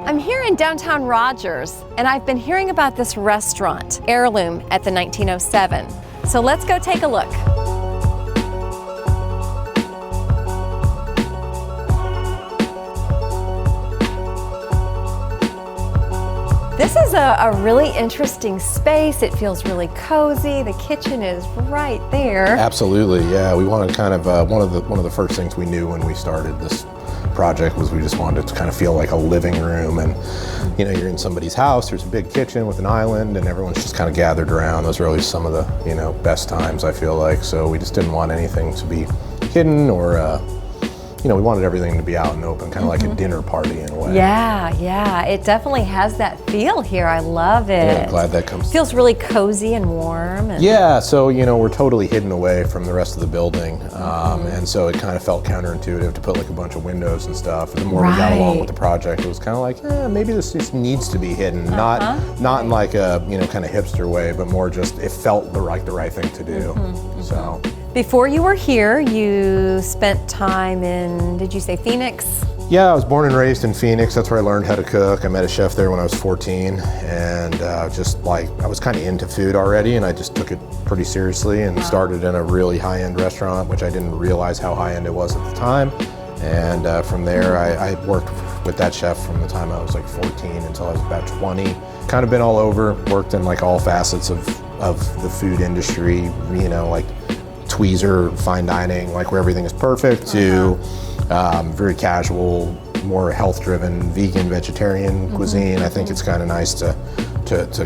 I'm here in downtown Rogers, and I've been hearing about this restaurant, Heirloom, at the 1907. So let's go take a look. This is a really interesting space. It feels really cozy. The kitchen is right there. Absolutely, yeah. We wanted kind of one of the first things we knew when we started this project was we just wanted it to kind of feel like a living room, and you know, you're in somebody's house, there's a big kitchen with an island and everyone's just kind of gathered around. Those are always some of the, you know, best times, I feel like. So we just didn't want anything to be hidden or you know, we wanted everything to be out and open, kind of like a dinner party in a way. Yeah, yeah, it definitely has that feel here. I love it. Yeah, I'm glad that comes. Feels really cozy and warm. And yeah, so you know, we're totally hidden away from the rest of the building, and so it kind of felt counterintuitive to put like a bunch of windows and stuff. And the more we got along with the project, it was kind of like, maybe this just needs to be hidden, not in like a, you know, kind of hipster way, but more just it felt the right thing to do. So. Before you were here, you spent time in, did you say Phoenix? Yeah, I was born and raised in Phoenix. That's where I learned how to cook. I met a chef there when I was 14, and just like, I was kind of into food already, and I just took it pretty seriously and started in a really high-end restaurant, which I didn't realize how high-end it was at the time. And from there, I worked with that chef from the time I was like 14 until I was about 20. Kind of been all over, worked in like all facets of the food industry, you know, like tweezer, fine dining, like where everything is perfect, to very casual, more health-driven, vegan, vegetarian cuisine. I think it's kind of nice to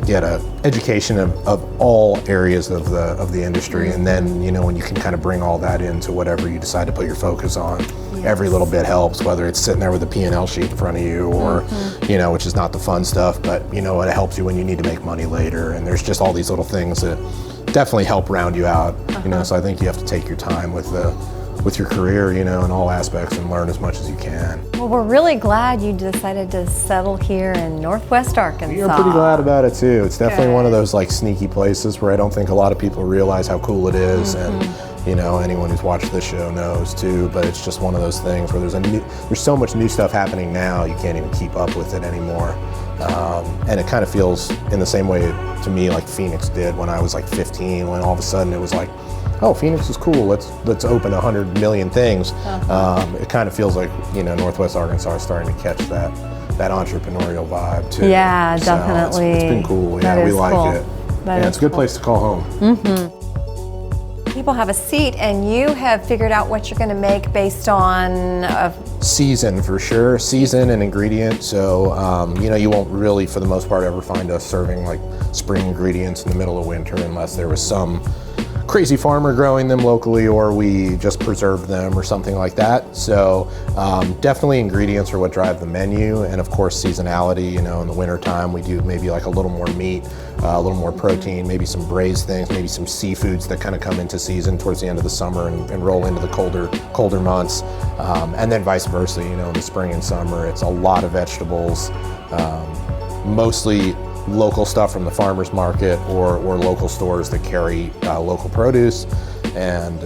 get an education of all areas of the industry, and then, you know, when you can kind of bring all that into whatever you decide to put your focus on, every little bit helps, whether it's sitting there with a P&L sheet in front of you or, you know, which is not the fun stuff, but you know, it helps you when you need to make money later, and there's just all these little things that definitely help round you out, you know, so I think you have to take your time with your career, you know, in all aspects, and learn as much as you can. Well, we're really glad you decided to settle here in Northwest Arkansas. We're pretty glad about it too. It's definitely one of those like sneaky places where I don't think a lot of people realize how cool it is, and you know, anyone who's watched this show knows too, but it's just one of those things where there's so much new stuff happening now, you can't even keep up with it anymore. And it kind of feels in the same way to me like Phoenix did when I was like 15, when all of a sudden it was like, oh, Phoenix is cool, let's open 100 million things. It kind of feels like, you know, Northwest Arkansas is starting to catch that entrepreneurial vibe too. Yeah, so definitely. It's been cool, yeah, we like it. Yeah, it's a good place to call home. People have a seat, and you have figured out what you're going to make based on season, for sure, season and ingredient. So you know, you won't really, for the most part, ever find us serving like spring ingredients in the middle of winter unless there was some crazy farmer growing them locally, or we just preserved them or something like that. So definitely ingredients are what drive the menu, and of course seasonality. You know, in the winter time we do maybe like a little more meat, a little more protein, maybe some braised things, maybe some seafoods that kind of come into season towards the end of the summer and roll into the colder months, and then vice versa. You know, in the spring and summer it's a lot of vegetables, mostly local stuff from the farmer's market or local stores that carry local produce. And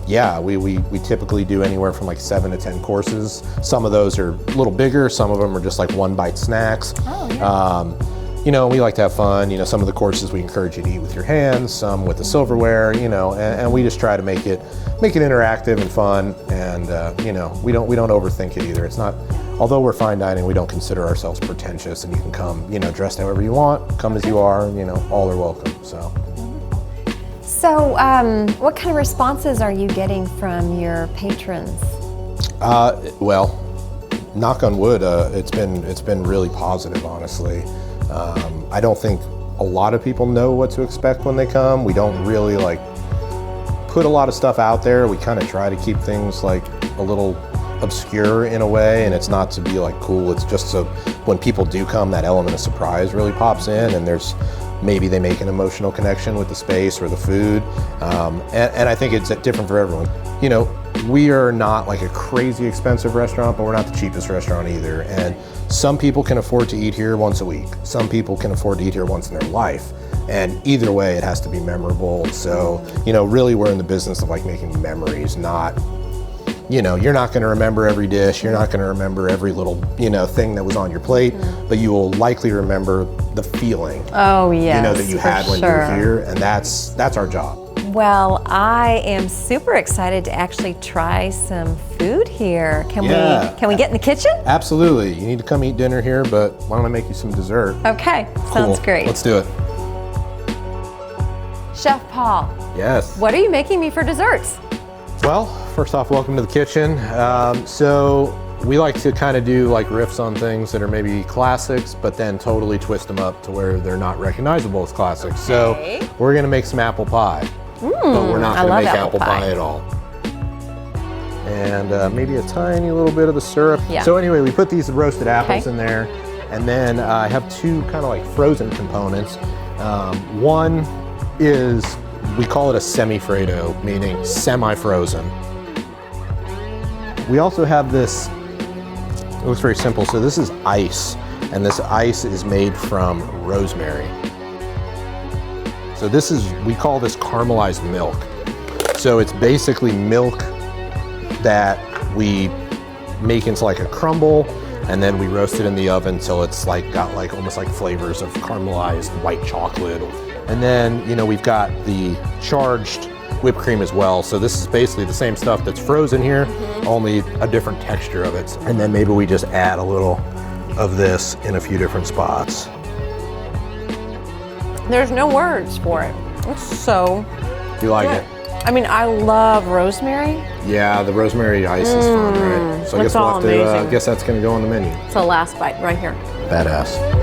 yeah, we typically do anywhere from like 7 to 10 courses. Some of those are a little bigger, some of them are just like one bite snacks. You know, we like to have fun. You know, some of the courses we encourage you to eat with your hands, some with the silverware, you know, and we just try to make it interactive and fun, and you know, we don't overthink it either. It's not, although we're fine dining, we don't consider ourselves pretentious, and you can come, you know, dressed however you want, come as you are, you know, all are welcome, so. So, what kind of responses are you getting from your patrons? Well, knock on wood, it's been really positive, honestly. I don't think a lot of people know what to expect when they come. We don't really like put a lot of stuff out there. We kind of try to keep things like a little obscure in a way, and it's not to be like cool. It's just so when people do come, that element of surprise really pops in, and there's maybe they make an emotional connection with the space or the food, and I think it's different for everyone. You know, we are not like a crazy expensive restaurant, but we're not the cheapest restaurant either. And some people can afford to eat here once a week. Some people can afford to eat here once in their life. And either way, it has to be memorable. So, you know, really we're in the business of like making memories, not you know, you're not going to remember every dish. You're not going to remember every little, you know, thing that was on your plate, but you will likely remember the feeling. Oh, yes, you know, that you had when you were here, and that's our job. Well, I am super excited to actually try some food here. Can we get in the kitchen? Absolutely. You need to come eat dinner here, but why don't I make you some dessert? Okay, sounds Cool. great. Let's do it. Chef Paul. Yes. What are you making me for desserts? Well, first off, welcome to the kitchen. So we like to kind of do like riffs on things that are maybe classics, but then totally twist them up to where they're not recognizable as classics. Okay. So we're gonna make some apple pie, but we're not gonna make apple pie at all. And maybe a tiny little bit of the syrup. Yeah. So anyway, we put these roasted apples in there, and then I have two kind of like frozen components. One is, we call it a semi-Fredo, meaning semi-frozen. We also have this, it looks very simple. So this is ice, and this ice is made from rosemary. So this is, we call this caramelized milk. So it's basically milk that we make into like a crumble, and then we roast it in the oven till it's like got like almost like flavors of caramelized white chocolate. And then, you know, we've got the charged whipped cream as well. So this is basically the same stuff that's frozen here, only a different texture of it. And then maybe we just add a little of this in a few different spots. There's no words for it. It's so You like good. it? I mean, I love rosemary. Yeah, the rosemary ice is fun, right? So I guess That's we'll all have to, amazing. guess that's gonna go on the menu. It's the last bite right here. Badass.